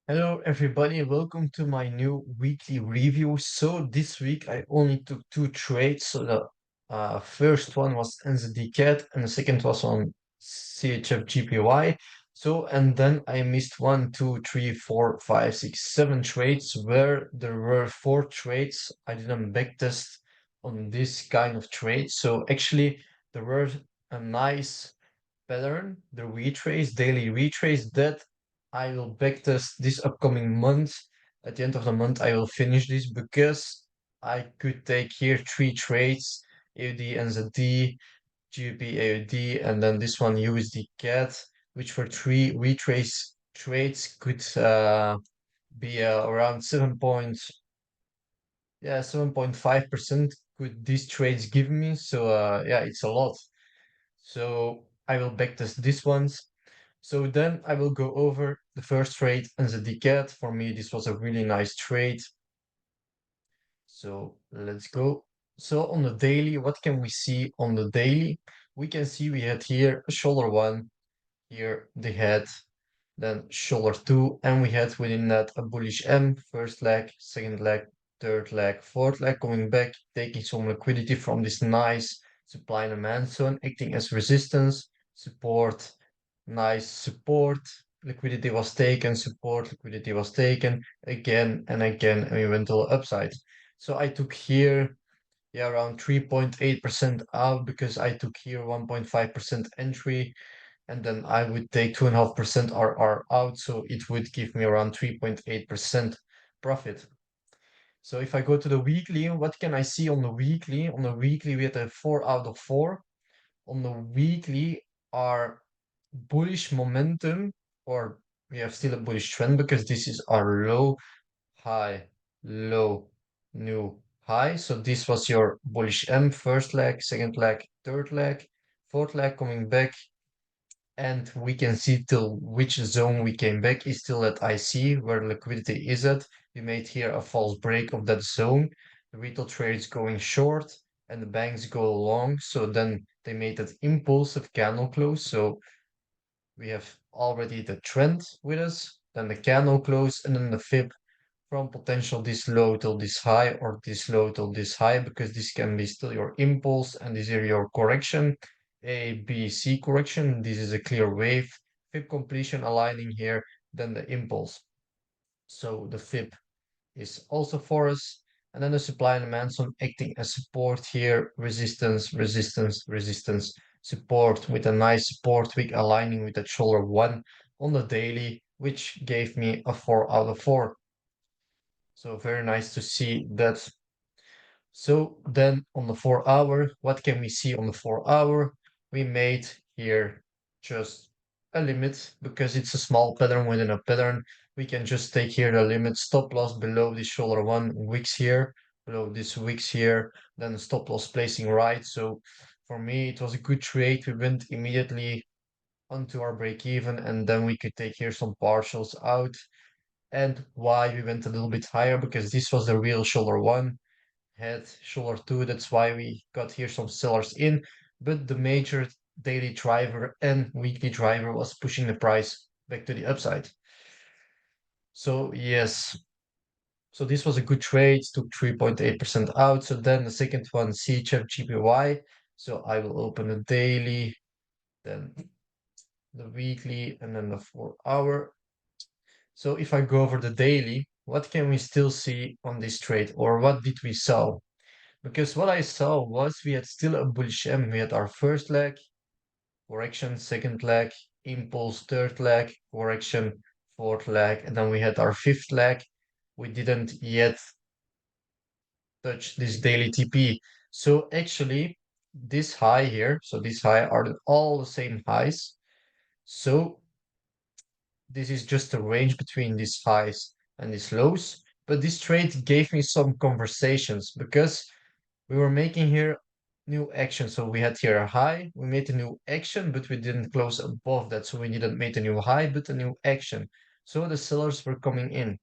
Hello everybody, welcome to my new weekly review. So this week I only took two trades. So the first one was NZDCAD and the second was on CHFJPY. So and then I missed one, two, three, four, five, six, seven trades where there were four trades I didn't backtest on this kind of trade. So actually there were a nice pattern, the retrace, daily retrace that I will backtest this upcoming month. At the end of the month, I will finish this because I could take here three trades, AUD, NZD, GBP, AUD, and then this one USD CAD, which for three retrace trades could be around 7.5% could these trades give me. So yeah, it's a lot. So I will backtest these ones. So then I will go over the first trade and the decade. For me, this was a really nice trade. So let's go. So on the daily, what can we see on the daily? We can see we had here a shoulder one, here the head, then shoulder two, and we had within that a bullish M, first leg, second leg, third leg, fourth leg, coming back, taking some liquidity from this nice supply and demand zone, acting as resistance, support, nice support, liquidity was taken, support, liquidity was taken, again and again, and we went to the upside. So I took here, yeah, around 3.8% out because I took here 1.5% entry and then I would take 2.5% RR out, so it would give me around 3.8% profit. So if I go to the weekly, what can I see on the weekly? On the weekly, we had a 4 out of 4. On the weekly, our bullish momentum, or we have still a bullish trend because this is our low, high, low, new high. So this was your bullish M, first leg, second leg, third leg, fourth leg coming back, and we can see till which zone we came back is still at IC where liquidity is at. We made here a false break of that zone. The retail trades going short and the banks go long. So then they made that impulsive candle close. So we have already the trend with us, then the candle close, and then the fib from potential this low till this high or this low till this high, because this can be still your impulse and this is your correction, A, B, C correction. This is a clear wave, fib completion aligning here, then the impulse. So the fib is also for us. And then the supply and demand zone acting as support here, resistance, resistance, resistance, support with a nice support wick aligning with that shoulder one on the daily, which gave me a 4 out of 4. So very nice to see that. So then on the 4 hour, what can we see on the 4 hour? We made here just a limit because it's a small pattern within a pattern. We can just take here the limit stop loss below the shoulder one wicks here, below this wicks here, then the stop loss placing right. So for me, it was a good trade. We went immediately onto our break even and then we could take here some partials out. And why we went a little bit higher, because this was the real shoulder one, head, shoulder two. That's why we got here some sellers in. But the major daily driver and weekly driver was pushing the price back to the upside. So yes, so this was a good trade, took 3.8% out. So then the second one, CHFJPY. So I will open the daily, then the weekly, and then the 4 hour. So if I go over the daily, what can we still see on this trade, or what did we sell? Because what I saw was we had still a bullish M. We had our first leg, correction, second leg, impulse, third leg, correction, fourth leg, and then we had our fifth leg. We didn't yet touch this daily TP. So actually, this high here, so this high are all the same highs. So this is just a range between these highs and these lows. But this trade gave me some conversations because we were making here new action. So we had here a high, we made a new action, but we didn't close above that. So we didn't make a new high, but a new action. So the sellers were coming in.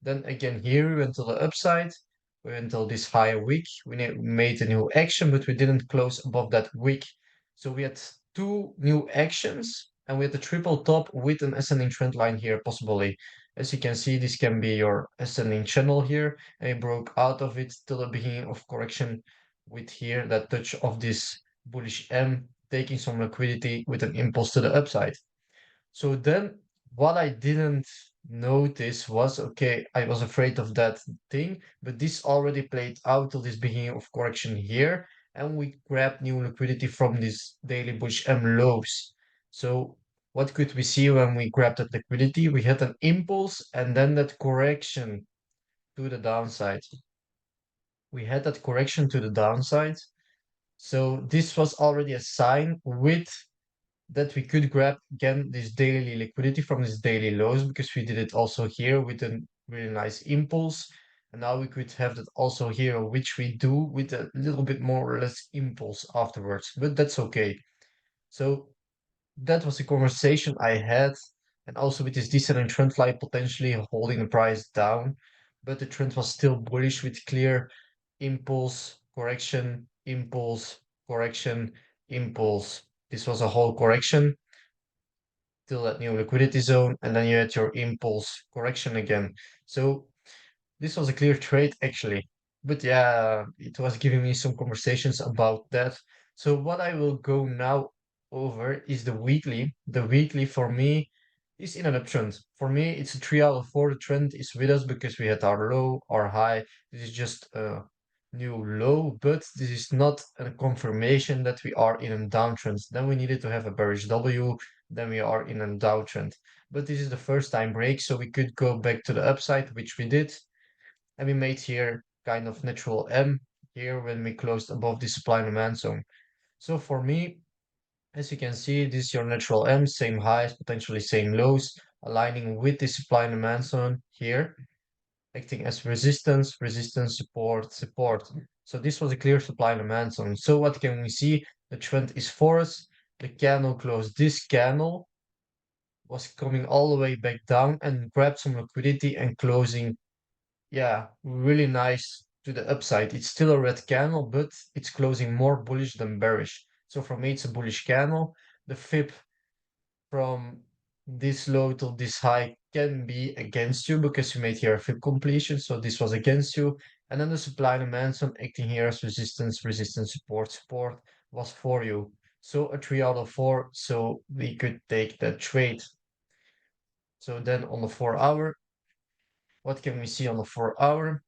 Then again, here we went to the upside. We went till this high wick. We made a new action, but we didn't close above that wick. So we had two new actions and we had the triple top with an ascending trend line here, possibly. As you can see, this can be your ascending channel here, and it broke out of it till the beginning of correction with here that touch of this bullish M, taking some liquidity with an impulse to the upside. So then what I didn't notice was, okay, I was afraid of that thing, but this already played out till this beginning of correction here, and we grabbed new liquidity from this daily bullish M lows. So what could we see when we grabbed that liquidity? We had an impulse and then that correction to the downside. We had that correction to the downside. So this was already a sign with that we could grab again this daily liquidity from this daily lows because we did it also here with a really nice impulse. And now we could have that also here, which we do with a little bit more or less impulse afterwards, but that's okay. So that was the conversation I had. And also with this descending trend line potentially holding the price down, but the trend was still bullish with clear impulse, correction, impulse, correction, impulse. This was a whole correction till that new liquidity zone, and then you had your impulse correction again. So this was a clear trade actually. But yeah, it was giving me some conversations about that. So what I will go now over is the weekly. The weekly for me is in an uptrend. For me, it's a 3 out of 4. The trend is with us because we had our low, our high. This is just a new low, but this is not a confirmation that we are in a downtrend. Then we needed to have a bearish W, then we are in a downtrend. But this is the first time break, so we could go back to the upside, which we did. And we made here kind of natural M here when we closed above the supply and demand zone. So for me, as you can see, this is your natural M, same highs, potentially same lows, aligning with the supply and demand zone here, acting as resistance, resistance, support, support. So this was a clear supply and demand zone. So what can we see? The trend is for us. The candle closed. This candle was coming all the way back down and grabbed some liquidity and closing, yeah, really nice to the upside. It's still a red candle, but it's closing more bullish than bearish. So for me, it's a bullish candle. The fib from this low to this high can be against you because you made here a fib completion. So this was against you. And then the supply and demand zone acting here as resistance, resistance, support, support was for you. So a 3 out of 4. So we could take that trade. So then on the 4 hour, what can we see on the 4 hour?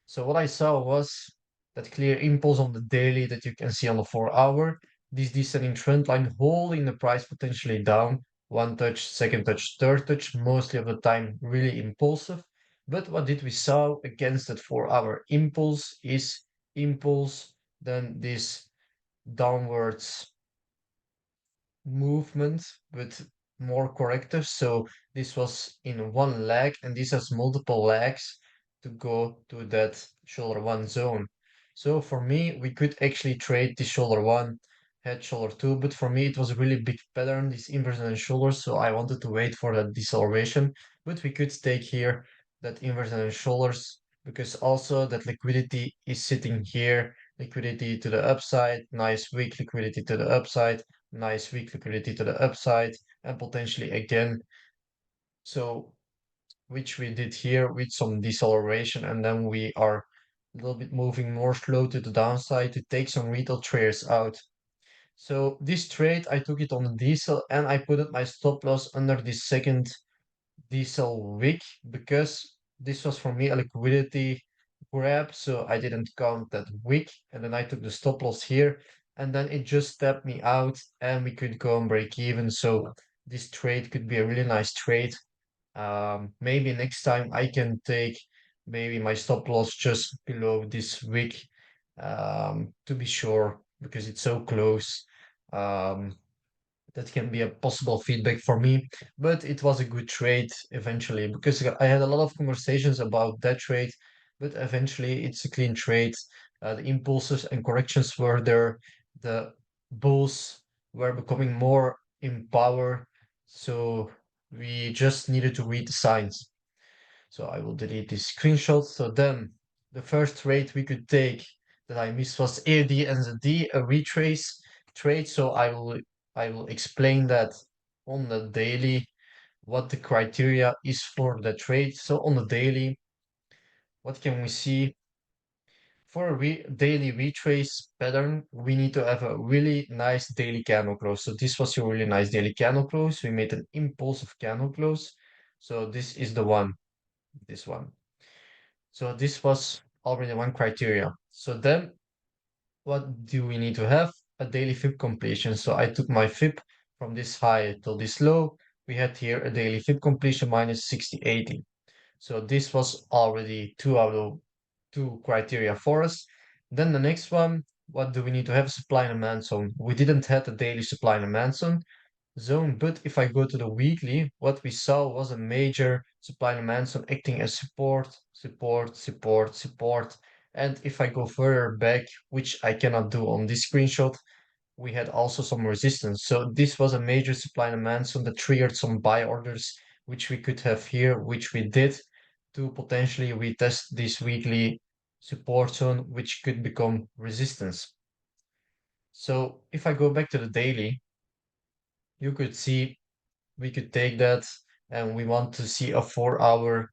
So what I saw was that clear impulse on the daily that you can see on the 4 hour. This descending trend line holding the price potentially down. One touch, second touch, third touch, mostly of the time really impulsive. But what did we saw against that 4 hour impulse is impulse, then this downwards movement with more corrective. So this was in one leg, and this has multiple legs to go to that shoulder one zone. So for me, we could actually trade the shoulder one, head shoulder two, but for me it was a really big pattern, this inversion and shoulders, so I wanted to wait for that deceleration. But we could take here that inversion and shoulders because also that liquidity is sitting here, liquidity to the upside, nice weak liquidity to the upside, nice weak liquidity to the upside, and potentially again. So which we did here with some deceleration, and then we are a little bit moving more slow to the downside to take some retail traders out. So this trade, I took it on the diesel and I put it my stop loss under the second diesel wick because this was for me a liquidity grab, so I didn't count that wick, and then I took the stop loss here, and then it just tapped me out and we could go and break even. So this trade could be a really nice trade. Maybe next time I can take maybe my stop loss just below this wick, to be sure, because it's so close. Um, that can be a possible feedback for me, but it was a good trade eventually because I had a lot of conversations about that trade, but eventually it's a clean trade. The impulses and corrections were there. The bulls were becoming more in power, so we just needed to read the signs. So I will delete this screenshot. So then the first trade we could take that I missed was AD NZD, a retrace trade. So I will explain that on the daily what the criteria is for the trade. So on the daily, what can we see? For a daily retrace pattern, we need to have a really nice daily candle close. So this was a really nice daily candle close. We made an impulsive candle close. So this is the one, this one. So this was already one criteria. So then what do we need to have? A daily fib completion. So I took my fib from this high till this low. We had here a daily fib completion minus 6080. So this was already 2 out of 2 criteria for us. Then the next one, what do we need to have? Supply and demand zone. We didn't have a daily supply and demand zone, but if I go to the weekly, what we saw was a major supply and demand zone acting as support, support, support, support. And if I go further back, which I cannot do on this screenshot, we had also some resistance. So this was a major supply and demand zone that triggered some buy orders, which we could have here, which we did to potentially retest this weekly support zone, which could become resistance. So if I go back to the daily, you could see we could take that and we want to see a 4 hour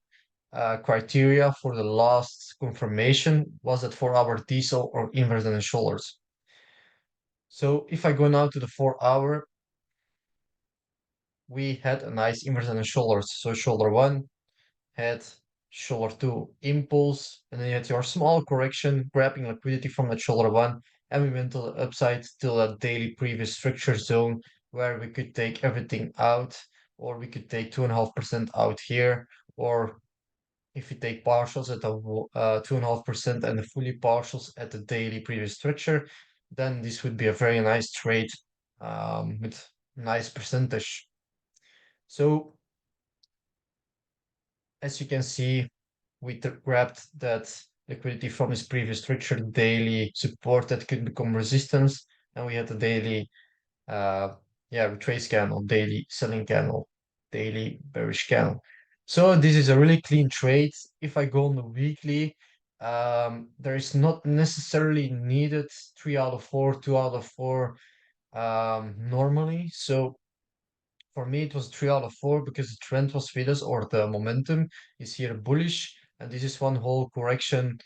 criteria for the last confirmation. Was it 4 hour diesel or inverted and shoulders? So if I go now to the 4 hour, we had a nice inverted and shoulders. So shoulder one had shoulder two impulse, and then you had your small correction, grabbing liquidity from that shoulder one, and we went to the upside till that daily previous structure zone where we could take everything out, or we could take 2.5% out here, or if you take partials at the 2.5% and the fully partials at the daily previous structure, then this would be a very nice trade with nice percentage. So as you can see, we grabbed that liquidity from this previous structure, daily support that could become resistance, and we had the daily, uh, yeah, retrace candle, daily selling candle, daily bearish candle. So this is a really clean trade. If I go on the weekly, there is not necessarily needed 3 out of 4, 2 out of 4 normally. So for me, it was 3 out of 4 because the trend was with us, or the momentum is here bullish, and this is one whole correction.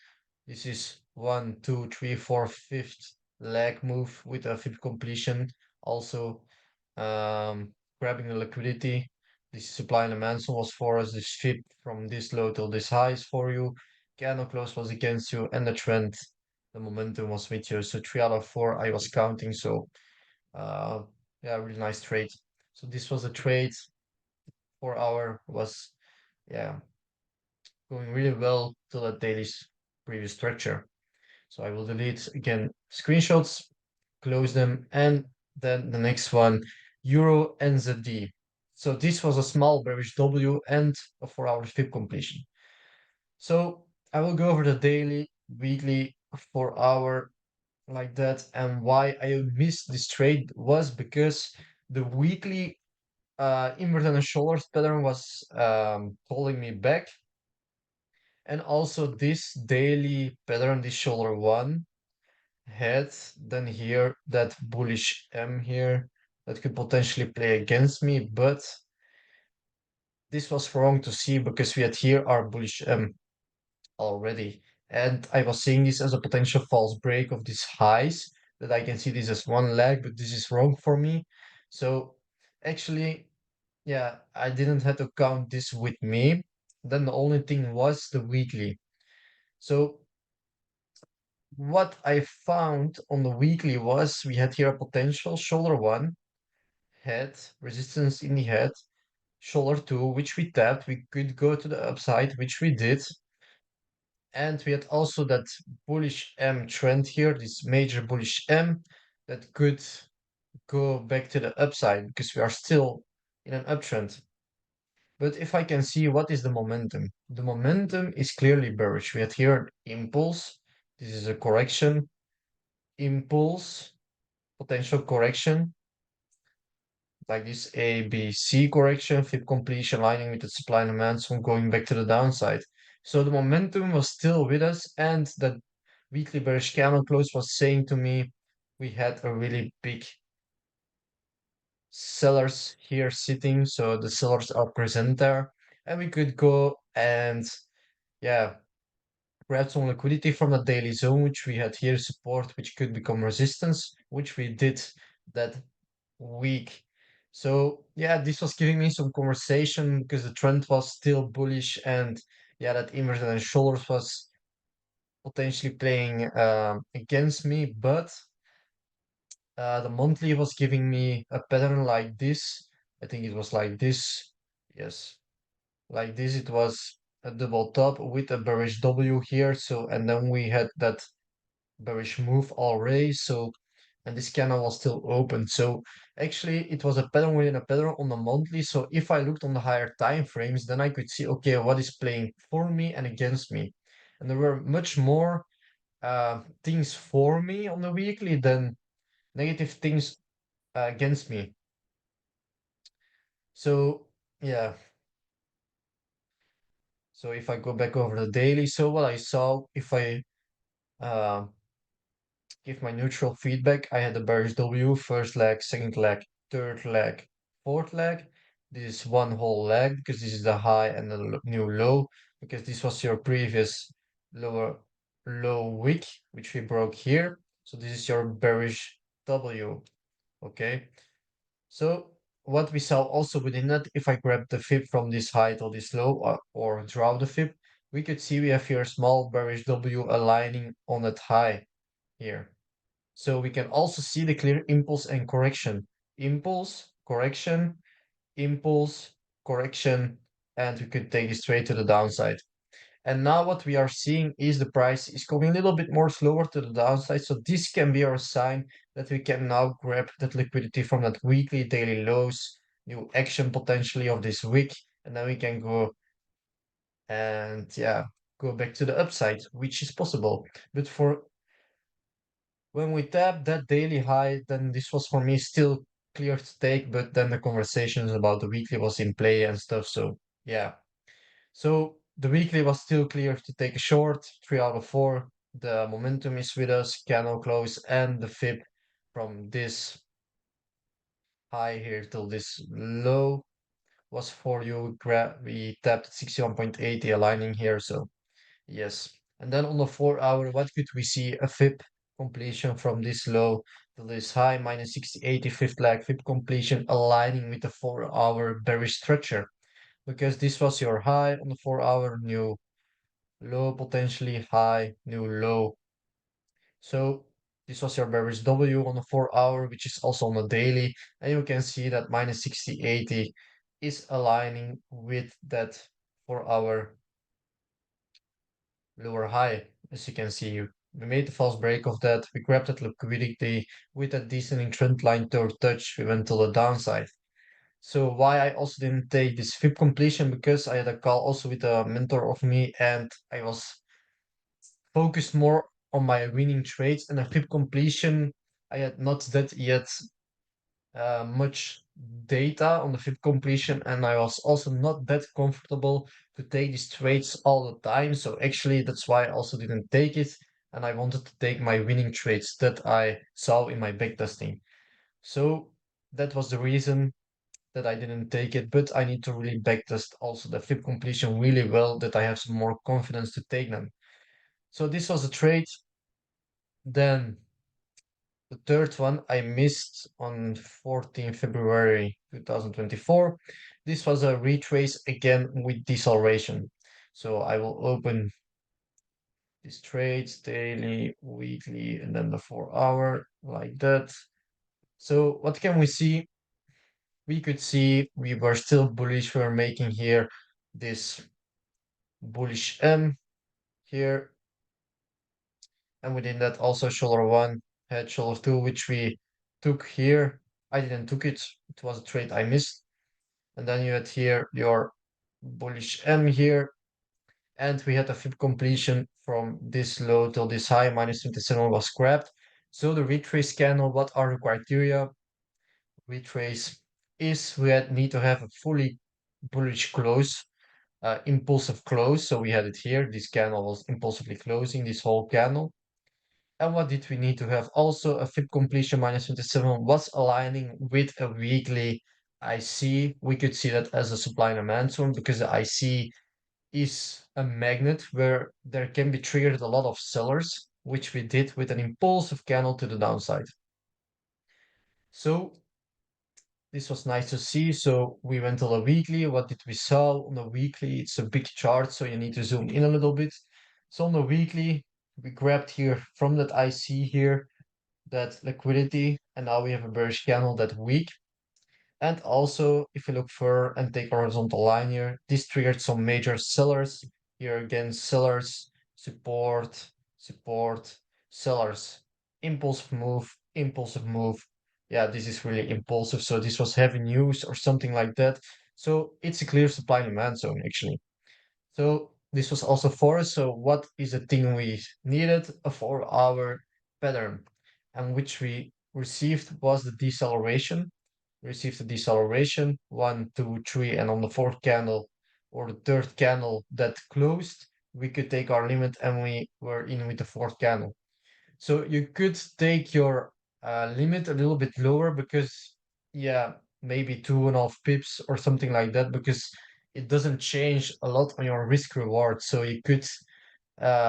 This is one, two, three, four, fifth leg move with a fifth completion. Also, grabbing the liquidity. This supply and demand zone was for us. This fib from this low till this high is for you. Candle close was against you, and the trend, the momentum was with you. So 3 out of 4, I was counting. So uh, yeah, really nice trade. So this was a trade. 4 hour was, yeah, going really well to the daily previous structure. So I will delete again screenshots, close them, and then the next one, Euro NZD. So this was a small bearish W and a 4 hour fib completion. So I will go over the daily, weekly, 4 hour like that, and why I missed this trade was because the weekly inverted and shoulders pattern was holding me back, and also this daily pattern, this shoulder one, had then here that bullish M here that could potentially play against me, but this was wrong to see because we had here our bullish M already, and I was seeing this as a potential false break of these highs, that I can see this as one leg, but this is wrong for me. So actually, yeah, I didn't have to count this with me. Then the only thing was the weekly. So what I found on the weekly was we had here a potential shoulder one, head, resistance in the head, shoulder two, which we tapped. We could go to the upside, which we did. And we had also that bullish M trend here, this major bullish M that could go back to the upside because we are still in an uptrend. But if I can see what is the momentum is clearly bearish. We had here impulse. This is a correction, impulse, potential correction, like this A, B, C correction, fib completion, lining with the supply and demand, so going back to the downside. So the momentum was still with us, and that weekly bearish candle close was saying to me we had a really big sellers here sitting, so the sellers are present there, and we could go and yeah, grab some liquidity from the daily zone, which we had here support, which could become resistance, which we did that week. So yeah, this was giving me some conversation because the trend was still bullish, and yeah, that inverted and shoulders was potentially playing against me, but the monthly was giving me a pattern like this. I think it was like this. Yes, like this. It was a double top with a bearish W here. So, and then we had that bearish move already. So, and this candle was still open. So actually it was a pattern within a pattern on the monthly. So if I looked on the higher time frames, then I could see, okay, what is playing for me and against me. And there were much more things for me on the weekly than negative things against me. So yeah, so if I go back over the daily, so what I saw, if I uh, give my neutral feedback, I had a bearish W, first leg, second leg, third leg, fourth leg. This is one whole leg because this is the high and the new low, because this was your previous lower low wick, which we broke here. So this is your bearish W, okay? So what we saw also within that, if I grab the fib from this high to this low or draw the fib, we could see we have here a small bearish W aligning on that high here. So we can also see the clear impulse and correction. Impulse, correction, impulse, correction, and we could take it straight to the downside. And now what we are seeing is the price is going a little bit more slower to the downside. So this can be our sign that we can now grab that liquidity from that weekly, daily lows, new action potentially of this week. And then we can go and yeah, go back to the upside, which is possible. But for when we tap that daily high, then this was for me still clear to take, but then the conversations about the weekly was in play and stuff. So yeah. So the weekly was still clear to take a short, 3 out of 4. The momentum is with us, candle close, and the fib from this high here till this low was for you. We tapped 61.80 aligning here, so yes. And then on the 4 hour, what could we see? A fib completion from this low to this high, minus 60.80 fifth leg fib completion aligning with the 4 hour bearish structure, because this was your high on the 4 hour, new low, potentially high, new low. So this was your bearish W on the 4 hour, which is also on the daily. And you can see that minus 60.80 is aligning with that 4 hour lower high. As you can see, we made the false break of that. We grabbed that liquidity with a descending trend line toward touch. We went to the downside. So why I also didn't take this FIP completion, because I had a call also with a mentor of me, and I was focused more on my winning trades, and a FIP completion. I had not that yet much data on the FIP completion, and I was also not that comfortable to take these trades all the time. So actually, that's why I also didn't take it, and I wanted to take my winning trades that I saw in my backtesting. So that was the reason that I didn't take it, but I need to really backtest also the FIP completion really well, that I have some more confidence to take them. So this was a trade. Then the third one I missed on 14 February 2024. This was a retrace again with deceleration. So I will open these trades daily, weekly, and then the 4 hour like that. So what can we see? We could see we were still bullish. We were making here this bullish M here, and within that also shoulder one, head shoulder two, which we took here. I didn't took it. It was a trade I missed. And then you had here your bullish M here, and we had a fib completion from this low till this high, minus 27 was scrapped. So the retrace candle, what are the criteria? Retrace is we need to have a fully bullish close, impulsive close. So we had it here. This candle was impulsively closing this whole candle. And what did we need to have? Also, a FIP completion minus 27 was aligning with a weekly IC. We could see that as a supply and demand zone because the IC is a magnet where there can be triggered a lot of sellers, which we did with an impulsive candle to the downside. So this was nice to see. So we went on a weekly. What did we saw on a weekly? It's a big chart, so you need to zoom in a little bit. So on the weekly, we grabbed here from that IC here that liquidity, and now we have a bearish candle that week. And also, if you look further and take a horizontal line here, this triggered some major sellers. Here again, sellers, support, support, sellers, impulsive move. Yeah, this is really impulsive. So this was heavy news or something like that. So it's a clear supply and demand zone actually. So this was also for us. So what is the thing we needed? A 4-hour pattern, and which we received was the deceleration. We received the deceleration, one, two, three, and on the fourth candle or the third candle that closed, we could take our limit and we were in with the fourth candle. So you could take your limit a little bit lower because, yeah, maybe 2.5 pips or something like that, because it doesn't change a lot on your risk reward. So you could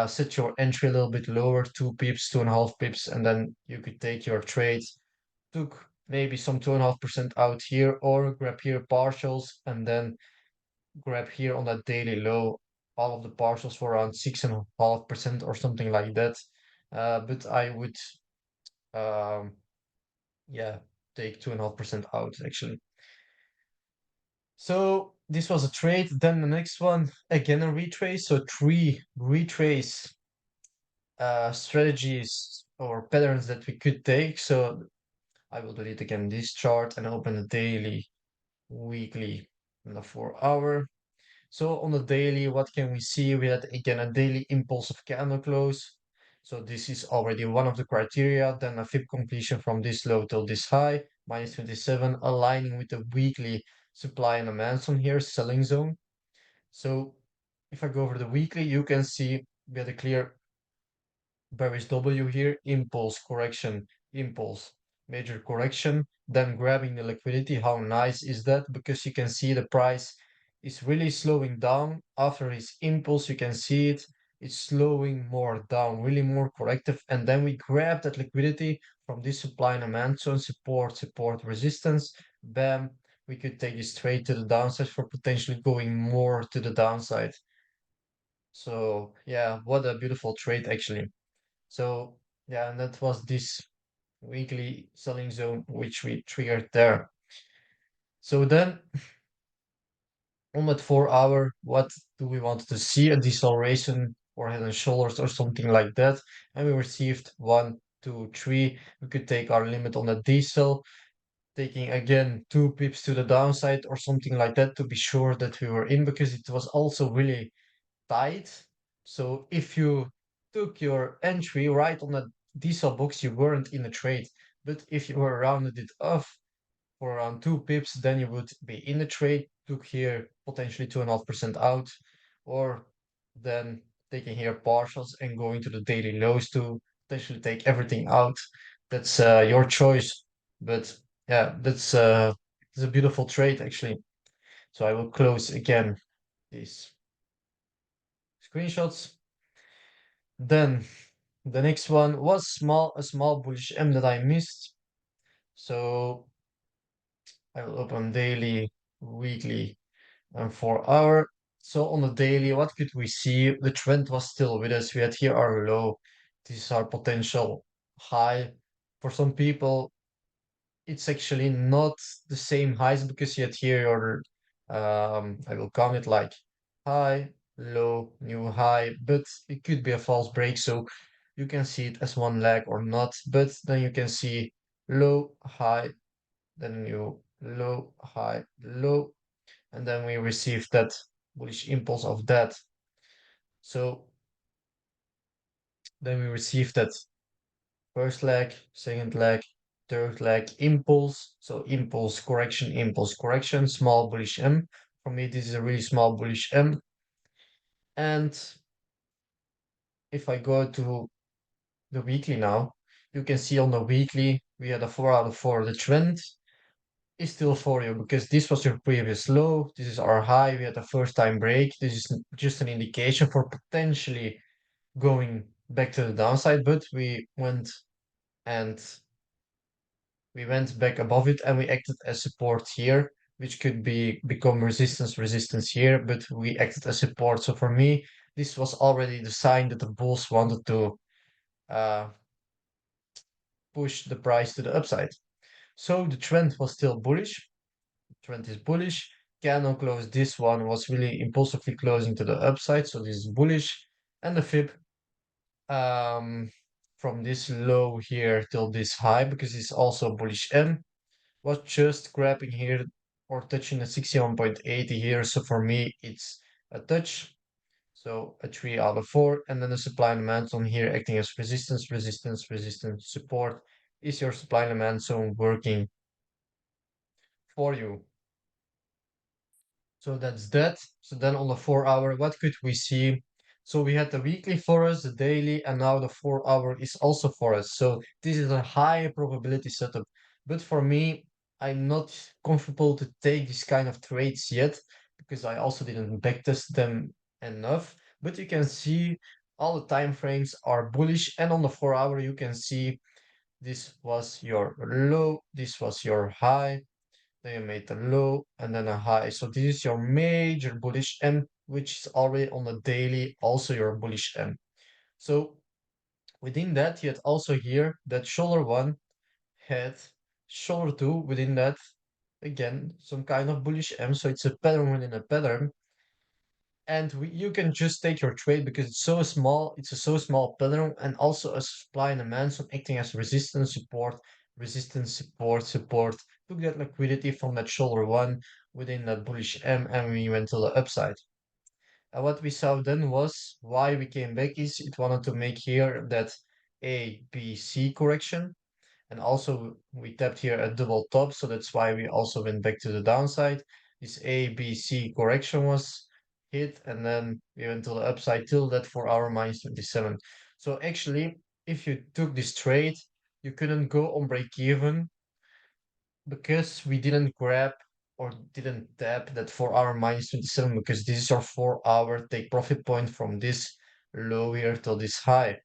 set your entry a little bit lower, 2 pips, 2.5 pips, and then you could take your trades. Took maybe some 2.5% out here, or grab here partials and then grab here on that daily low all of the partials for around 6.5% or something like that. But I would um, yeah, take 2.5% out actually. So this was a trade. Then the next one, again a retrace. So three retrace strategies or patterns that we could take. So I will delete again this chart and open the daily, weekly, and the 4-hour. So on the daily, what can we see? We had again a daily impulsive candle close. So this is already one of the criteria. Then a FIB completion from this low till this high, minus 27, aligning with the weekly supply and demand zone here, selling zone. So if I go over the weekly, you can see we had a clear bearish W here, impulse, correction, impulse, major correction, then grabbing the liquidity. How nice is that? Because you can see the price is really slowing down. After his impulse, you can see it, it's slowing more down, really more corrective. And then we grab that liquidity from this supply and demand zone, support, support, resistance, bam, we could take this trade to the downside for potentially going more to the downside. So yeah, what a beautiful trade actually. So yeah, and that was this weekly selling zone which we triggered there. So then on that 4-hour, what do we want to see? A deceleration or head and shoulders or something like that. And we received one, two, three. We could take our limit on the decel, taking again 2 pips to the downside or something like that to be sure that we were in, because it was also really tight. So if you took your entry right on the diesel box, you weren't in a trade. But if you were rounded it off for around 2 pips, then you would be in the trade, took here potentially 2.5% out, or then taking here partials and going to the daily lows to potentially take everything out. That's your choice. But yeah, that's a beautiful trade actually. So I will close again these screenshots. Then the next one was a small bullish M that I missed. So I will open daily, weekly, and 4-hour. So on the daily, what could we see? The trend was still with us. We had here our low. This is our potential high. For some people, it's actually not the same highs because you had here your, I will count it like high, low, new high, but it could be a false break. So you can see it as one leg or not, but then you can see low, high, then new low, high, low, and then we receive that bullish impulse of that. So then we receive that first leg, second leg, third leg, impulse. So impulse, correction, small bullish M. For me, this is a really small bullish M. And if I go to the weekly now, you can see on the weekly we had a 4 out of 4. The trend is still for you because this was your previous low. This is our high. We had a first time break. This is just an indication for potentially going back to the downside, but and we went back above it and we acted as support here, which could become resistance here, but we acted as support. So for me, this was already the sign that the bulls wanted to uh, push the price to the upside. So the trend was still bullish. Trend is bullish. Candle close. This one was really impulsively closing to the upside, so this is bullish. And the fib um, from this low here till this high, because it's also bullish M, was just grabbing here or touching the 61.80 here. So for me, it's a touch. So a 3 out of 4. And then the supply and demand zone here acting as resistance, resistance, resistance, support is your supply and demand zone working for you. So that's that. So then on the 4 hour, what could we see? So we had the weekly for us, the daily, and now the 4 hour is also for us. So this is a high probability setup. But for me, I'm not comfortable to take this kind of trades yet because I also didn't backtest them enough. But you can see all the time frames are bullish, and on the 4 hour, you can see this was your low, this was your high, then you made a low and then a high. So this is your major bullish M, which is already on the daily, also your bullish M. So within that, you had also here that shoulder one had shoulder two within that, again, some kind of bullish M. So it's a pattern within a pattern. And you can just take your trade because it's so small. It's a so small pattern, and also a supply and demand, so acting as resistance, support, support. Took that liquidity from that shoulder one within that bullish M, and we went to the upside. And what we saw then was why we came back is it wanted to make here that A, B, C correction. And also we tapped here a double top, so that's why we also went back to the downside. This A, B, C correction was hit, and then we went to the upside till that 4 hour minus 27. So actually, if you took this trade, you couldn't go on break even because we didn't grab or didn't tap that 4 hour minus 27 because this is our 4 hour take profit point from this low here till this high.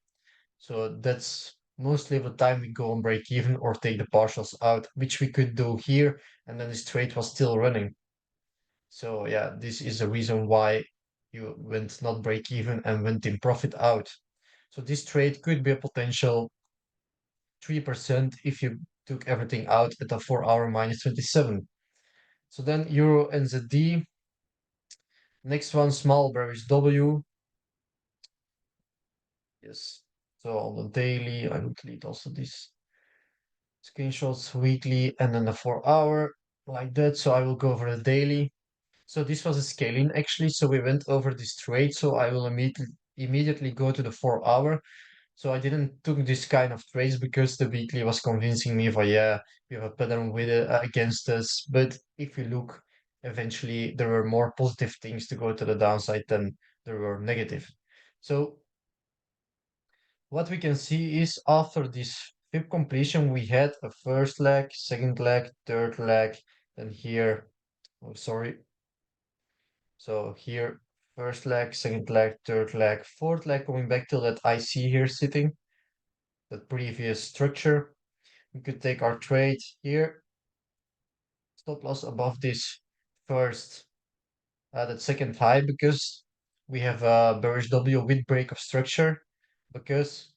So that's mostly the time we go on break even or take the partials out, which we could do here, and then this trade was still running. So yeah, this is the reason why you went not break even and went in profit out. So this trade could be a potential 3% if you took everything out at a 4 hour minus 27. So then Euro NZD, next one, small bearish W. Yes. So on the daily, I would delete also this screenshots weekly and then the 4 hour like that. So I will go over the daily. So this was a scaling actually. So we went over this trade. So I will immediately go to the 4 hour. So I didn't took this kind of trades because the weekly was convincing me for yeah, we have a pattern with it against us. But if you look, eventually there were more positive things to go to the downside than there were negative. So what we can see is after this fib completion, we had a first leg, second leg, third leg, then here, oh, sorry. So here, first leg, second leg, third leg, fourth leg, coming back to that IC here sitting, that previous structure. We could take our trade here, stop loss above this first, that second high, because we have a bearish W with break of structure, because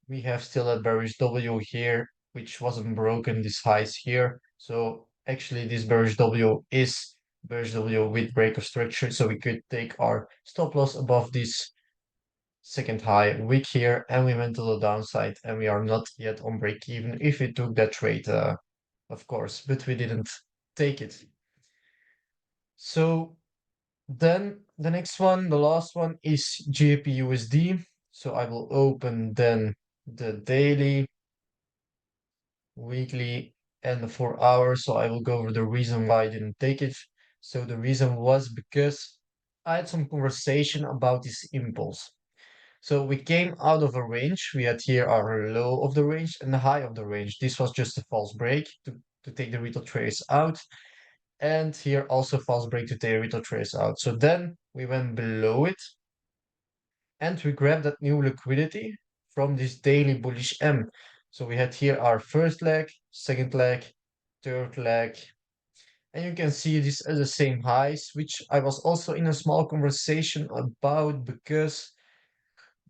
we have still a bearish W here, which wasn't broken, this highs here. So actually this bearish W is bearish W with break of structure. So we could take our stop loss above this second high wick here, and we went to the downside, and we are not yet on break even if we took that trade, of course, but we didn't take it. So then the next one, the last one is JPUSD. So I will open then the daily, weekly, and the 4 hour. So I will go over the reason why I didn't take it. So the reason was because I had some conversation about this impulse. So we came out of a range. We had here our low of the range and the high of the range. This was just a false break to take the retail trace out. And here also false break to take the retail trace out. So then we went below it and we grabbed that new liquidity from this daily bullish M. So we had here our first leg, second leg, third leg, and you can see this as the same highs, which I was also in a small conversation about because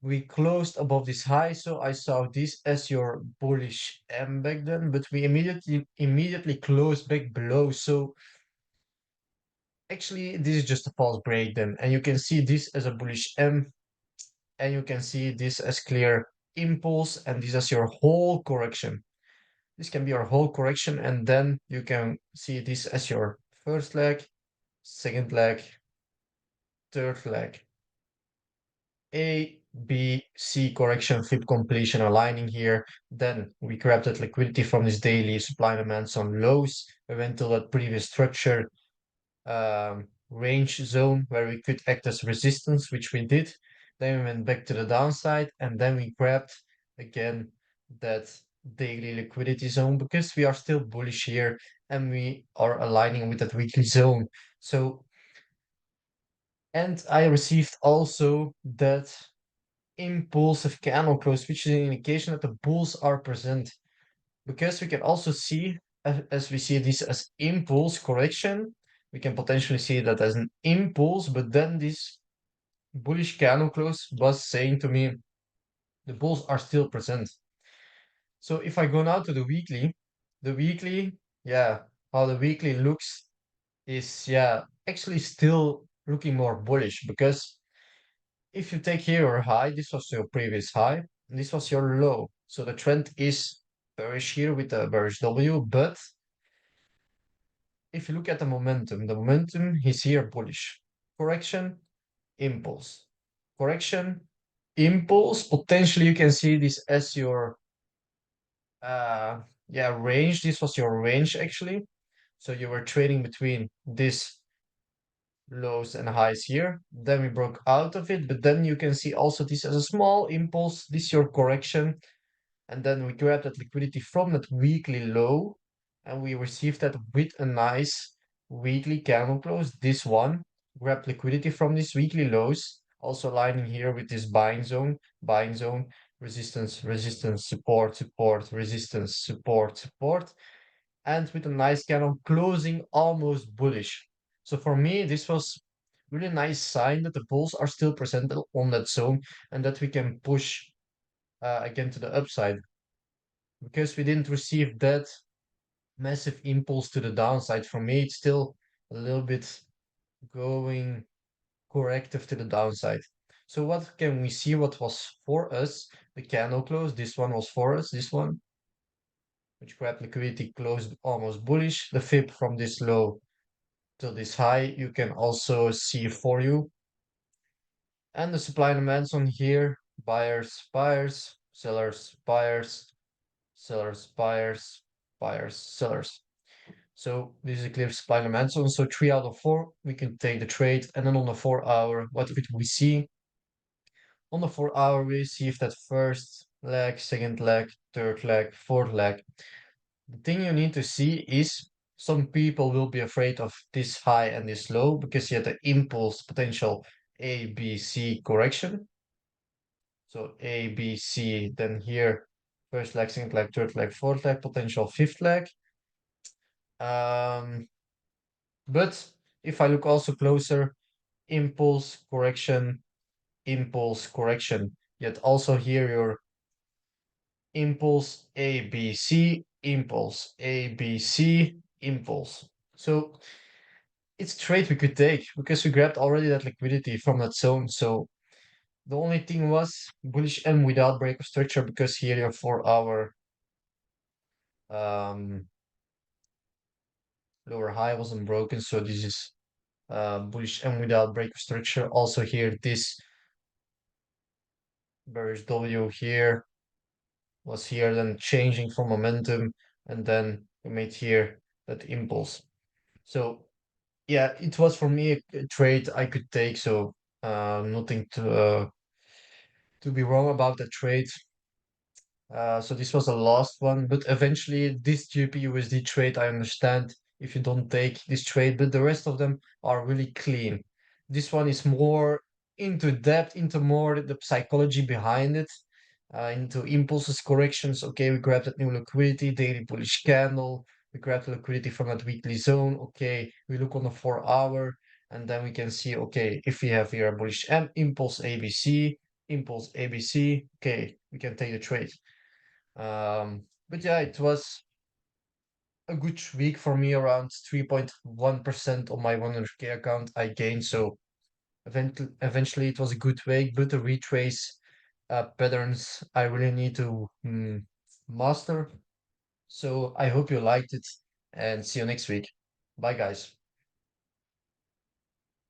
we closed above this high, so I saw this as your bullish M back then, but we immediately closed back below. So actually this is just a false break then, and you can see this as a bullish M, and you can see this as clear impulse, and this as your whole correction. This can be your whole correction, and then you can see this as your first leg, second leg, third leg. A, B, C correction, flip completion aligning here. Then we grabbed that liquidity from this daily supply and demand on lows. We went to that previous structure range zone where we could act as resistance, which we did. Then we went back to the downside, and then we grabbed again that daily liquidity zone because we are still bullish here and we are aligning with that weekly zone. So, and I received also that impulsive candle close, which is an indication that the bulls are present. Because we can also see, as we see this as impulse correction, we can potentially see that as an impulse, but then this bullish candle close was saying to me, the bulls are still present. So if I go now to the weekly, yeah, how the weekly looks is, yeah, actually still looking more bullish because if you take here your high, this was your previous high, and this was your low. So the trend is bearish here with the bearish W, but if you look at the momentum is here bullish. Correction, impulse. Correction, impulse. Potentially you can see this as your yeah, range. This was your range actually. So you were trading between this lows and highs here. Then we broke out of it, but then you can see also this as a small impulse. This is your correction. And then we grabbed that liquidity from that weekly low, and we received that with a nice weekly candle close. This one grabbed liquidity from these weekly lows, also aligning here with this buying zone, resistance, resistance, support, support, resistance, support, support, and with a nice candle closing almost bullish. So for me, this was really nice sign that the bulls are still present on that zone and that we can push again to the upside because we didn't receive that massive impulse to the downside. For me, it's still a little bit going corrective to the downside. So what can we see what was for us? The candle close, this one was for us, this one, which grabbed liquidity closed almost bullish. The fib from this low till this high, you can also see for you. And the supply and demands on here, buyers, buyers, sellers, buyers, sellers, buyers, buyers, sellers. So this is a clear supply and demand zone. So 3 out of 4, we can take the trade. And then on the 4 hour, what could we see? On the 4 hour, we received that first leg, second leg, third leg, fourth leg. The thing you need to see is some people will be afraid of this high and this low because you had the impulse potential A, B, C correction. So A, B, C, then here, first leg, second leg, third leg, fourth leg, potential fifth leg. But if I look also closer, impulse correction, yet also here your impulse A, B, C, impulse A, B, C, impulse. So it's trade we could take because we grabbed already that liquidity from that zone. So the only thing was bullish M without break of structure because here your 4 hour um, lower high wasn't broken. So this is bullish M without break of structure. Also here, this bearish W here was here, then changing for momentum, and then we made here that impulse. So yeah, it was for me a trade I could take. So nothing to to be wrong about the trade. So this was the last one, but eventually this GPUSD trade, I understand if you don't take this trade, but the rest of them are really clean. This one is more into depth, into more the psychology behind it, into impulses, corrections. Okay, we grab that new liquidity, daily bullish candle. We grab the liquidity from that weekly zone. Okay, we look on the 4 hour, and then we can see, okay, if we have here a bullish M impulse ABC, impulse ABC, okay, we can take the trade. But yeah, it was a good week for me, around 3.1% on my 100K account I gained. So eventually it was a good week, but the retrace patterns I really need to master. So I hope you liked it and see you next week. Bye, guys.